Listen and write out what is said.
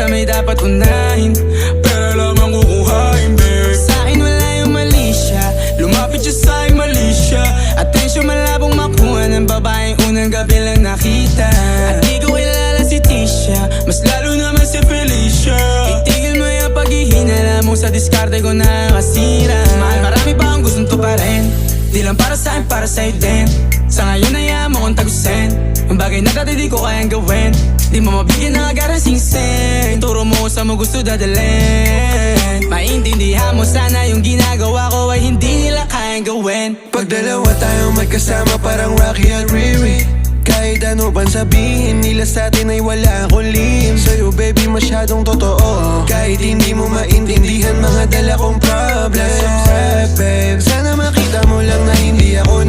sa may dapat unahin, pera lang ang kukuhain, babe. Sa'kin wala yung mali siya, lumapit siya sa'kin mali siya. Atensyon malabong makuha ng babaeng unang gabi lang nakita. At di ko kilala si Tisha, mas lalo naman si Felicia. Itigil mo yung paghihinala mo sa diskarte ko na kasira. Mahal, marami pa ang gustong tuparin, di lang para sa'kin, para sa'yo din. Sa ngayon ayaw mo kong tagusin ang bagay na dati di ko kayang gawin. Di mo mabigyan ng agarang singsing, turo mo sa mo gusto dadalhin. Maintindihan mo sana yung ginagawa ko ay hindi nila kayang gawin. Pag dalawa tayong magkasama parang Rocky at Riri, kahit ano bang sabihin nila sa'tin ay wala akong lihim. Sa'yo baby masyadong totoo, kahit hindi mo maintindihan mga dala kong problems. Babe, sana makita mo lang na hindi ako